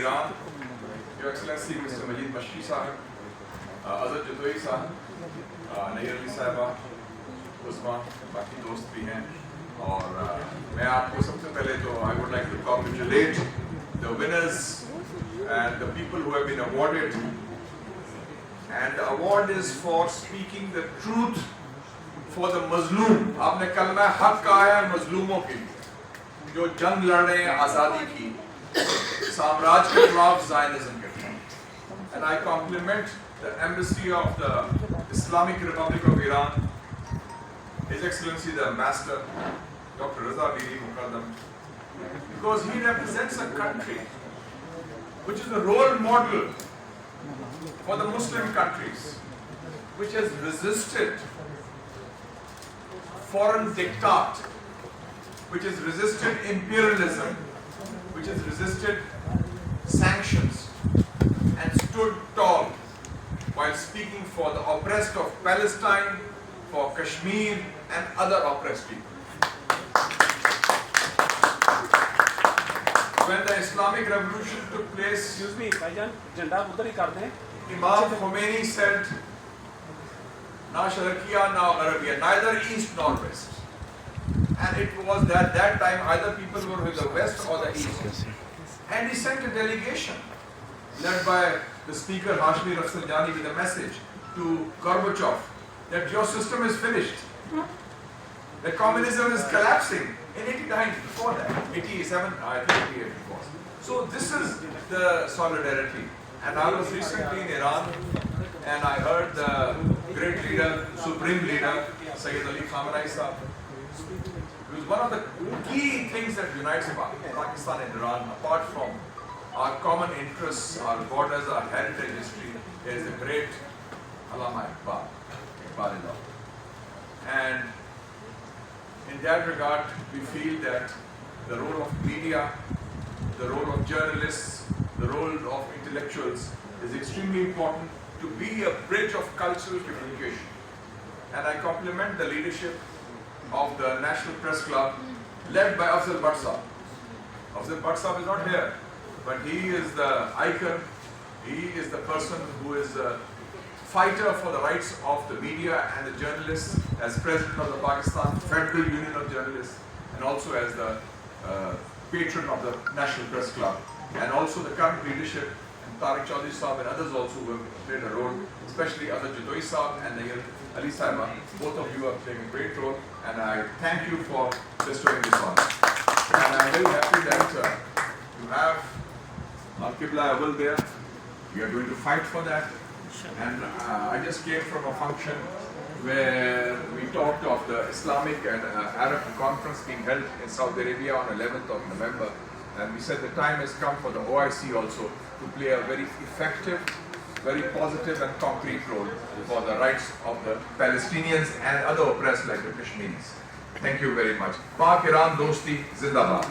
Iran, Your Excellency Mr. Mushid Sahib, Sahib, Nayirli Sahibah, Usman, बाकी दोस्त भी हैं और मैं आपको सबसे पहले तो I would like to congratulate the winners and the people who have been awarded, and the award is for speaking the truth for the Mazloom. आपने कलमा हक कहा है मजलूमों के लिए जो जंग लड़ रहे हैं आज़ादी की साम्राज्य के खिलाफ ज़ायनिज़्म के खिलाफ. And I compliment the Embassy of the Islamic Republic of Iran, His Excellency the Ambassador Dr. Raza Biri Muqaddam, because he represents a country which is a role model for the Muslim countries, which has resisted foreign diktat, which has resisted imperialism, which has resisted sanctions, and stood tall while speaking for the oppressed of Palestine, for Kashmir and other oppressed people. When the Islamic Revolution took place, Imam Khomeini said, "Na Sharqiya, na Gharabiya," neither east nor west. And it was at that time either people were with the west or the east. And he sent a delegation led by the speaker Hashmi Rafsanjani with a message to Gorbachev that your system is finished. That communism is collapsing. In 89, before that, 87, I think 88 it was. So this is the solidarity. And I was recently in Iran and I heard the great leader, supreme leader, Syed Ali Khamenei Sahib. It was one of the key things that unites Pakistan and Iran, apart from our common interests, our borders, our heritage history, there is the great ISLAMABAD. And in that regard, we feel that the role of media, the role of journalists, the role of intellectuals is extremely important to be a bridge of cultural communication. And I compliment the leadership of the National Press Club led by Afzal Bhatt Sahib. Afzal Bhatt Sahib is not here, but he is the icon, he is the person who is a fighter for the rights of the media and the journalists, as President of the Pakistan Federal Union of Journalists, and also as the patron of the National Press Club, and also the current leadership, and Tariq Chaudhry Sahib and others also who have played a role, especially Azad Jadoi Sahib and Ali Sahibah. Both of you are playing a great role, and I thank you for bestowing this honor. And I am very happy that you have Al-Qibla Awal there. You are going to fight for that. And I just came from a function where we talked of the Islamic and Arab conference being held in Saudi Arabia on 11th of November. And we said the time has come for the OIC also to play a very effective, very positive and concrete role for the rights of the Palestinians and other oppressed like the Kashmiris. Thank you very much. Pak Iran Dosti Zindabad.